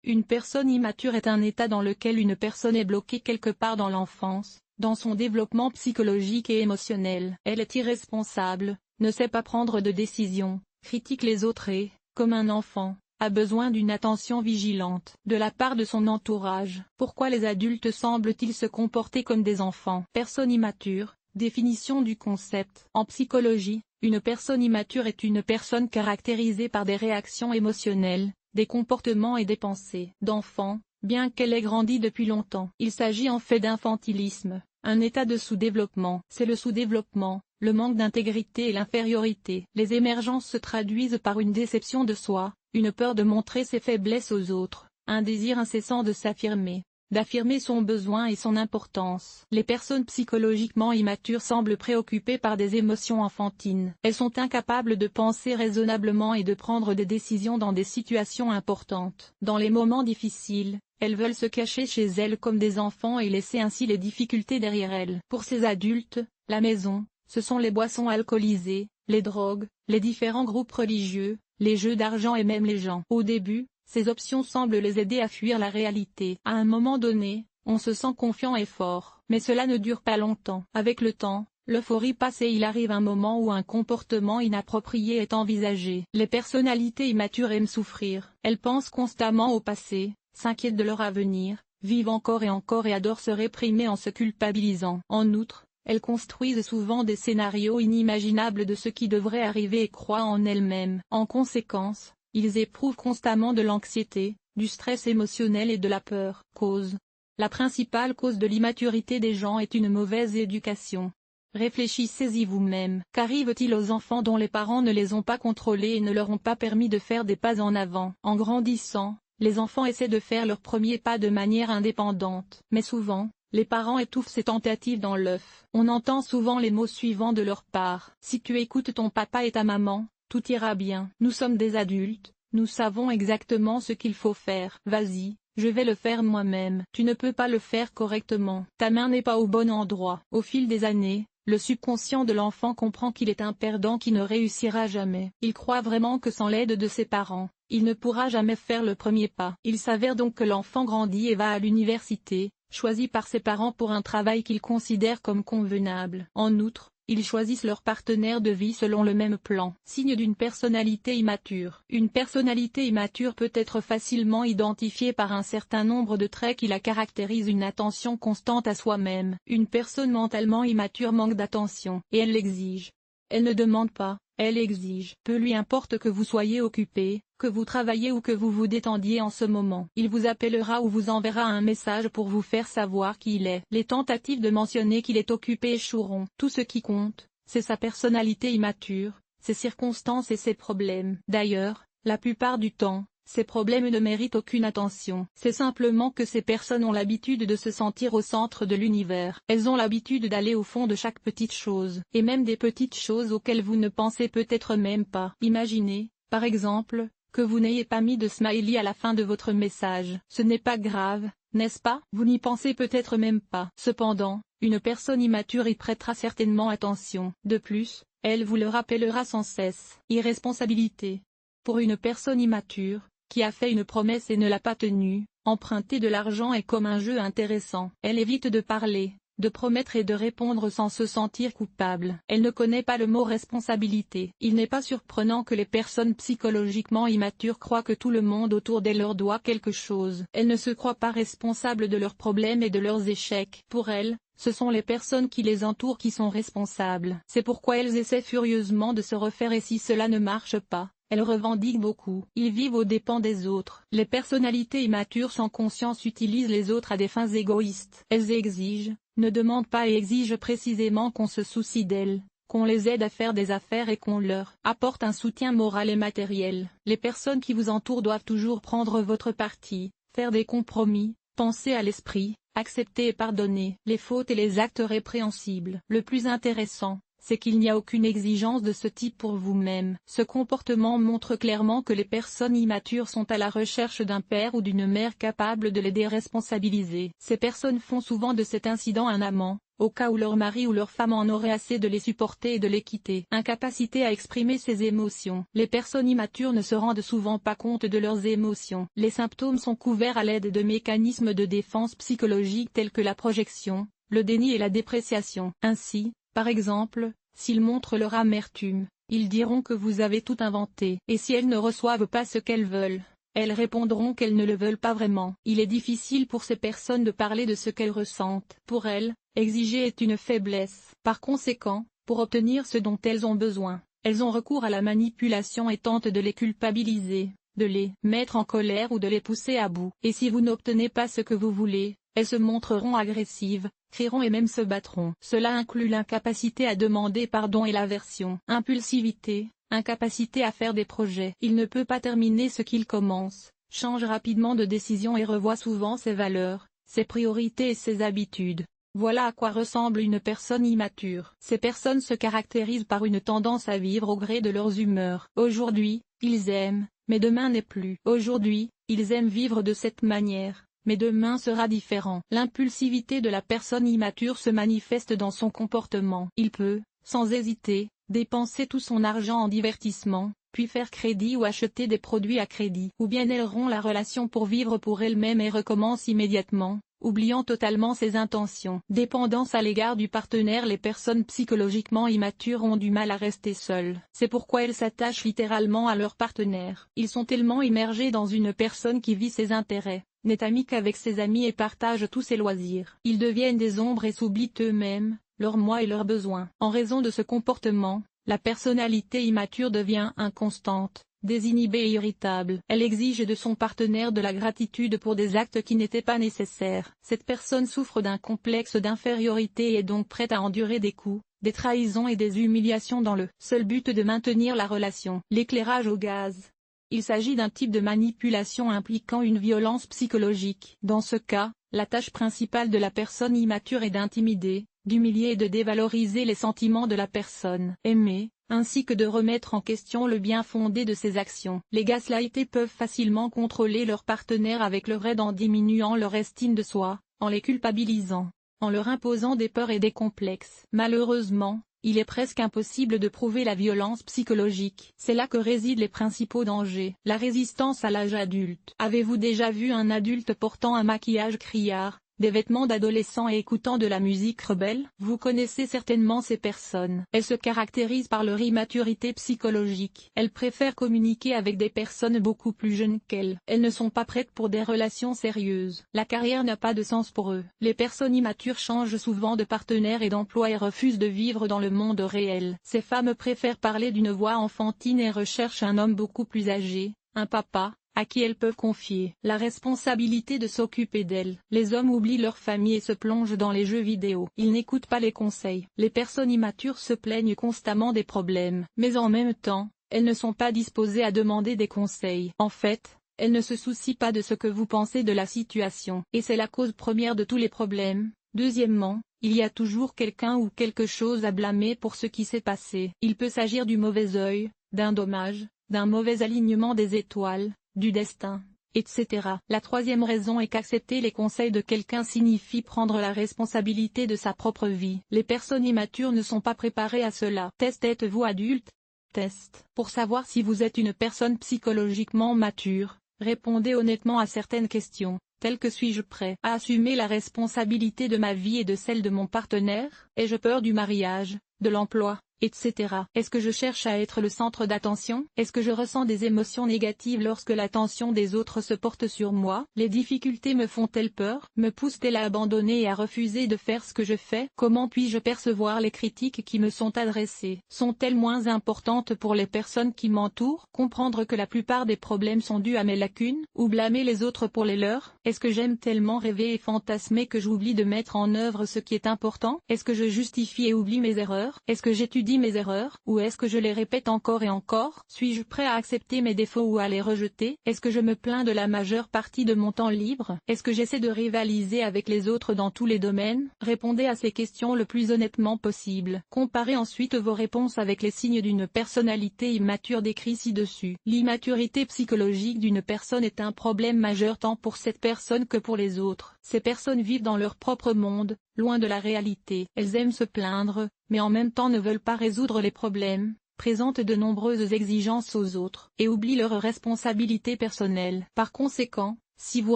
Une personne immature est un état dans lequel une personne est bloquée quelque part dans l'enfance, dans son développement psychologique et émotionnel. Elle est irresponsable, ne sait pas prendre de décision, critique les autres et, comme un enfant, a besoin d'une attention vigilante de la part de son entourage. Pourquoi les adultes semblent-ils se comporter comme des enfants? Personne immature, définition du concept. En psychologie, une personne immature est une personne caractérisée par des réactions émotionnelles, des comportements et des pensées d'enfant, bien qu'elle ait grandi depuis longtemps. Il s'agit en fait d'infantilisme, un état de sous-développement. C'est le sous-développement, le manque d'intégrité et l'infériorité. Les émergences se traduisent par une déception de soi, une peur de montrer ses faiblesses aux autres, un désir incessant de s'affirmer, d'affirmer son besoin et son importance. Les personnes psychologiquement immatures semblent préoccupées par des émotions enfantines. Elles sont incapables de penser raisonnablement et de prendre des décisions dans des situations importantes. Dans les moments difficiles, elles veulent se cacher chez elles comme des enfants et laisser ainsi les difficultés derrière elles. Pour ces adultes, la maison, ce sont les boissons alcoolisées, les drogues, les différents groupes religieux, les jeux d'argent et même les gens. Au début, ces options semblent les aider à fuir la réalité. À un moment donné, on se sent confiant et fort. Mais cela ne dure pas longtemps. Avec le temps, l'euphorie passe et il arrive un moment où un comportement inapproprié est envisagé. Les personnalités immatures aiment souffrir. Elles pensent constamment au passé, s'inquiètent de leur avenir, vivent encore et adorent se réprimer en se culpabilisant. En outre, elles construisent souvent des scénarios inimaginables de ce qui devrait arriver et croient en elles-mêmes. En conséquence, ils éprouvent constamment de l'anxiété, du stress émotionnel et de la peur. Cause. La principale cause de l'immaturité des gens est une mauvaise éducation. Réfléchissez-y vous-même. Qu'arrive-t-il aux enfants dont les parents ne les ont pas contrôlés et ne leur ont pas permis de faire des pas en avant? En grandissant, les enfants essaient de faire leurs premiers pas de manière indépendante. Mais souvent, les parents étouffent ces tentatives dans l'œuf. On entend souvent les mots suivants de leur part. Si tu écoutes ton papa et ta maman, tout ira bien. Nous sommes des adultes, nous savons exactement ce qu'il faut faire. Vas-y, je vais le faire moi-même. Tu ne peux pas le faire correctement. Ta main n'est pas au bon endroit. Au fil des années, le subconscient de l'enfant comprend qu'il est un perdant qui ne réussira jamais. Il croit vraiment que sans l'aide de ses parents, il ne pourra jamais faire le premier pas. Il s'avère donc que l'enfant grandit et va à l'université, choisi par ses parents pour un travail qu'ils considèrent comme convenable. En outre, ils choisissent leur partenaire de vie selon le même plan. Signe d'une personnalité immature. Une personnalité immature peut être facilement identifiée par un certain nombre de traits qui la caractérisent: une attention constante à soi-même. Une personne mentalement immature manque d'attention, et elle l'exige. Elle ne demande pas, elle exige. Peu lui importe que vous soyez occupé, que vous travaillez ou que vous vous détendiez en ce moment. Il vous appellera ou vous enverra un message pour vous faire savoir qui il est. Les tentatives de mentionner qu'il est occupé échoueront. Tout ce qui compte, c'est sa personnalité immature, ses circonstances et ses problèmes. D'ailleurs, la plupart du temps, ces problèmes ne méritent aucune attention. C'est simplement que ces personnes ont l'habitude de se sentir au centre de l'univers. Elles ont l'habitude d'aller au fond de chaque petite chose, et même des petites choses auxquelles vous ne pensez peut-être même pas. Imaginez, par exemple, que vous n'ayez pas mis de smiley à la fin de votre message. Ce n'est pas grave, n'est-ce pas? Vous n'y pensez peut-être même pas. Cependant, une personne immature y prêtera certainement attention. De plus, elle vous le rappellera sans cesse. Irresponsabilité. Pour une personne immature, qui a fait une promesse et ne l'a pas tenue, emprunter de l'argent est comme un jeu intéressant. Elle évite de parler, de promettre et de répondre sans se sentir coupable. Elle ne connaît pas le mot responsabilité. Il n'est pas surprenant que les personnes psychologiquement immatures croient que tout le monde autour d'elles leur doit quelque chose. Elles ne se croient pas responsables de leurs problèmes et de leurs échecs. Pour elles, ce sont les personnes qui les entourent qui sont responsables. C'est pourquoi elles essaient furieusement de se refaire, et si cela ne marche pas, elles revendiquent beaucoup. Ils vivent aux dépens des autres. Les personnalités immatures sans conscience utilisent les autres à des fins égoïstes. Elles exigent, ne demandent pas et exigent précisément qu'on se soucie d'elles, qu'on les aide à faire des affaires et qu'on leur apporte un soutien moral et matériel. Les personnes qui vous entourent doivent toujours prendre votre parti, faire des compromis, penser à l'esprit, accepter et pardonner les fautes et les actes répréhensibles. Le plus intéressant, c'est qu'il n'y a aucune exigence de ce type pour vous-même. Ce comportement montre clairement que les personnes immatures sont à la recherche d'un père ou d'une mère capable de les déresponsabiliser. Ces personnes font souvent de cet incident un amant, au cas où leur mari ou leur femme en aurait assez de les supporter et de les quitter. Incapacité à exprimer ses émotions. Les personnes immatures ne se rendent souvent pas compte de leurs émotions. Les symptômes sont couverts à l'aide de mécanismes de défense psychologique tels que la projection, le déni et la dépréciation. Ainsi, par exemple, s'ils montrent leur amertume, ils diront que vous avez tout inventé. Et si elles ne reçoivent pas ce qu'elles veulent, elles répondront qu'elles ne le veulent pas vraiment. Il est difficile pour ces personnes de parler de ce qu'elles ressentent. Pour elles, exiger est une faiblesse. Par conséquent, pour obtenir ce dont elles ont besoin, elles ont recours à la manipulation et tentent de les culpabiliser, de les mettre en colère ou de les pousser à bout. Et si vous n'obtenez pas ce que vous voulez, elles se montreront agressives, crieront et même se battront. Cela inclut l'incapacité à demander pardon et l'aversion. Impulsivité, incapacité à faire des projets. Il ne peut pas terminer ce qu'il commence, change rapidement de décision et revoit souvent ses valeurs, ses priorités et ses habitudes. Voilà à quoi ressemble une personne immature. Ces personnes se caractérisent par une tendance à vivre au gré de leurs humeurs. Aujourd'hui, ils aiment, mais demain n'est plus. Aujourd'hui, ils aiment vivre de cette manière, mais demain sera différent. L'impulsivité de la personne immature se manifeste dans son comportement. Il peut, sans hésiter, dépenser tout son argent en divertissement, puis faire crédit ou acheter des produits à crédit. Ou bien elle rompt la relation pour vivre pour elle-même et recommence immédiatement, oubliant totalement ses intentions. Dépendance à l'égard du partenaire. Les personnes psychologiquement immatures ont du mal à rester seules. C'est pourquoi elles s'attachent littéralement à leur partenaire. Ils sont tellement immergés dans une personne qui vit ses intérêts, n'est amie qu'avec ses amis et partage tous ses loisirs. Ils deviennent des ombres et s'oublient eux-mêmes, leurs moi et leurs besoins. En raison de ce comportement, la personnalité immature devient inconstante, désinhibée et irritable. Elle exige de son partenaire de la gratitude pour des actes qui n'étaient pas nécessaires. Cette personne souffre d'un complexe d'infériorité et est donc prête à endurer des coups, des trahisons et des humiliations dans le seul but de maintenir la relation. L'éclairage au gaz. Il s'agit d'un type de manipulation impliquant une violence psychologique. Dans ce cas, la tâche principale de la personne immature est d'intimider, d'humilier et de dévaloriser les sentiments de la personne aimée, ainsi que de remettre en question le bien fondé de ses actions. Les gaslightés peuvent facilement contrôler leur partenaire avec leur aide en diminuant leur estime de soi, en les culpabilisant, en leur imposant des peurs et des complexes. Malheureusement, il est presque impossible de prouver la violence psychologique. C'est là que résident les principaux dangers. La résistance à l'âge adulte. Avez-vous déjà vu un adulte portant un maquillage criard, des vêtements d'adolescent et écoutant de la musique rebelle? Vous connaissez certainement ces personnes. Elles se caractérisent par leur immaturité psychologique. Elles préfèrent communiquer avec des personnes beaucoup plus jeunes qu'elles. Elles ne sont pas prêtes pour des relations sérieuses. La carrière n'a pas de sens pour eux. Les personnes immatures changent souvent de partenaire et d'emploi et refusent de vivre dans le monde réel. Ces femmes préfèrent parler d'une voix enfantine et recherchent un homme beaucoup plus âgé, un papa, à qui elles peuvent confier la responsabilité de s'occuper d'elles. Les hommes oublient leur famille et se plongent dans les jeux vidéo. Ils n'écoutent pas les conseils. Les personnes immatures se plaignent constamment des problèmes, mais en même temps, elles ne sont pas disposées à demander des conseils. En fait, elles ne se soucient pas de ce que vous pensez de la situation. Et c'est la cause première de tous les problèmes. Deuxièmement, il y a toujours quelqu'un ou quelque chose à blâmer pour ce qui s'est passé. Il peut s'agir du mauvais œil, d'un dommage, d'un mauvais alignement des étoiles, du destin, etc. La troisième raison est qu'accepter les conseils de quelqu'un signifie prendre la responsabilité de sa propre vie. Les personnes immatures ne sont pas préparées à cela. Êtes-vous adulte? Test. Pour savoir si vous êtes une personne psychologiquement mature, répondez honnêtement à certaines questions, telles que suis-je prêt à assumer la responsabilité de ma vie et de celle de mon partenaire? Ai-je peur du mariage, de l'emploi, etc. Est-ce que je cherche à être le centre d'attention? Est-ce que je ressens des émotions négatives lorsque l'attention des autres se porte sur moi? Les difficultés me font-elles peur? Me poussent-elles à abandonner et à refuser de faire ce que je fais? Comment puis-je percevoir les critiques qui me sont adressées? Sont-elles moins importantes pour les personnes qui m'entourent? Comprendre que la plupart des problèmes sont dus à mes lacunes? Ou blâmer les autres pour les leurs? Est-ce que j'aime tellement rêver et fantasmer que j'oublie de mettre en œuvre ce qui est important? Est-ce que je justifie et oublie mes erreurs? erreurs? Est-ce que j'étudie mes erreurs, ou est-ce que je les répète encore et encore? Suis-je prêt à accepter mes défauts ou à les rejeter? Est-ce que je me plains de la majeure partie de mon temps libre? Est-ce que j'essaie de rivaliser avec les autres dans tous les domaines? Répondez à ces questions le plus honnêtement possible. Comparez ensuite vos réponses avec les signes d'une personnalité immature décrits ci-dessus. L'immaturité psychologique d'une personne est un problème majeur tant pour cette personne que pour les autres. Ces personnes vivent dans leur propre monde, loin de la réalité. Elles aiment se plaindre, mais en même temps ne veulent pas résoudre les problèmes, présentent de nombreuses exigences aux autres, et oublient leurs responsabilités personnelles. Par conséquent, si vous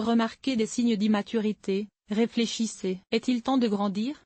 remarquez des signes d'immaturité, réfléchissez. Est-il temps de grandir?